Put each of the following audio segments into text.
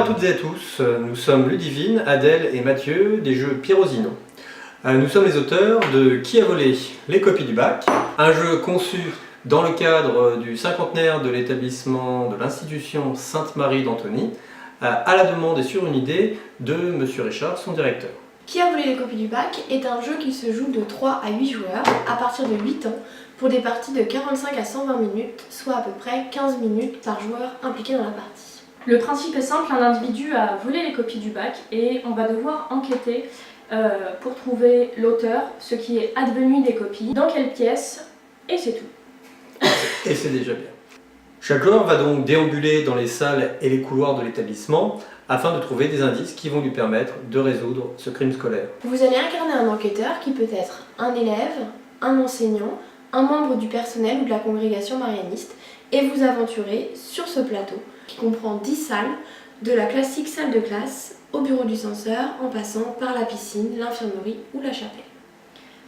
à toutes et à tous, nous sommes Ludivine, Adèle et Mathieu des jeux Pirosino. Nous sommes les auteurs de Qui a volé les copies du bac, un jeu conçu dans le cadre du cinquantenaire de l'établissement de l'institution Sainte-Marie d'Antony, à la demande et sur une idée de Monsieur Richard, son directeur. Qui a volé les copies du bac est un jeu qui se joue de 3 à 8 joueurs à partir de 8 ans pour des parties de 45 à 120 minutes, soit à peu près 15 minutes par joueur impliqué dans la partie. Le principe est simple, un individu a volé les copies du bac et on va devoir enquêter pour trouver l'auteur, ce qui est advenu des copies, dans quelle pièce, et c'est tout. Et c'est déjà bien. Chaque joueur va donc déambuler dans les salles et les couloirs de l'établissement afin de trouver des indices qui vont lui permettre de résoudre ce crime scolaire. Vous allez incarner un enquêteur qui peut être un élève, un enseignant, un membre du personnel ou de la congrégation marianiste et vous aventurer sur ce plateau qui comprend 10 salles, de la classique salle de classe au bureau du censeur en passant par la piscine, l'infirmerie ou la chapelle.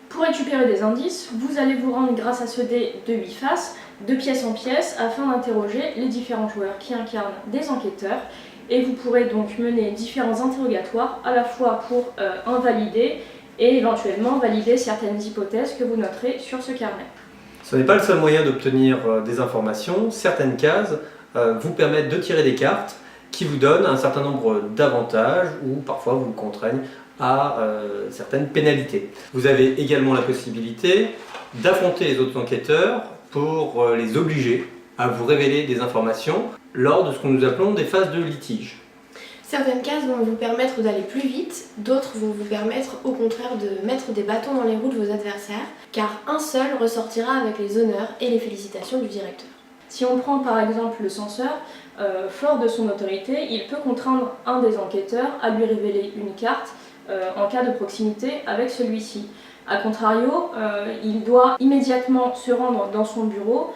Pour récupérer des indices, vous allez vous rendre grâce à ce dé de 8 faces, de pièce en pièce, afin d'interroger les différents joueurs qui incarnent des enquêteurs. Et vous pourrez donc mener différents interrogatoires, à la fois pour invalider et éventuellement valider certaines hypothèses que vous noterez sur ce carnet. Ce n'est pas le seul moyen d'obtenir des informations. Certaines cases vous permettent de tirer des cartes qui vous donnent un certain nombre d'avantages ou parfois vous contraignent à certaines pénalités. Vous avez également la possibilité d'affronter les autres enquêteurs pour les obliger à vous révéler des informations lors de ce que nous appelons des phases de litige. Certaines cases vont vous permettre d'aller plus vite, d'autres vont vous permettre au contraire de mettre des bâtons dans les roues de vos adversaires, car un seul ressortira avec les honneurs et les félicitations du directeur. Si on prend par exemple le censeur, fort de son autorité, il peut contraindre un des enquêteurs à lui révéler une carte en cas de proximité avec celui-ci. A contrario, il doit immédiatement se rendre dans son bureau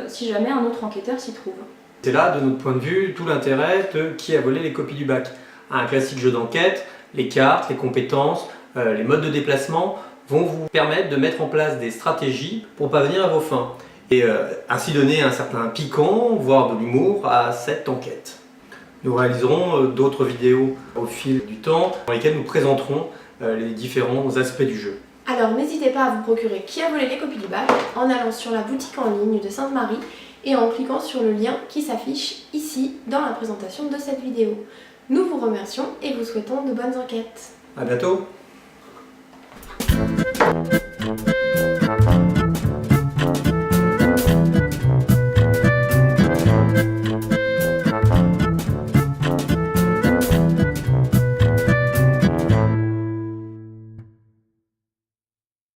si jamais un autre enquêteur s'y trouve. C'est là, de notre point de vue, tout l'intérêt de Qui a volé les copies du bac. Un classique jeu d'enquête, les cartes, les compétences, les modes de déplacement vont vous permettre de mettre en place des stratégies pour parvenir à vos fins. Et ainsi donner un certain piquant, voire de l'humour à cette enquête. Nous réaliserons d'autres vidéos au fil du temps dans lesquelles nous présenterons les différents aspects du jeu. Alors n'hésitez pas à vous procurer Qui a volé les copies du bac en allant sur la boutique en ligne de Sainte-Marie et en cliquant sur le lien qui s'affiche ici dans la présentation de cette vidéo. Nous vous remercions et vous souhaitons de bonnes enquêtes. À bientôt.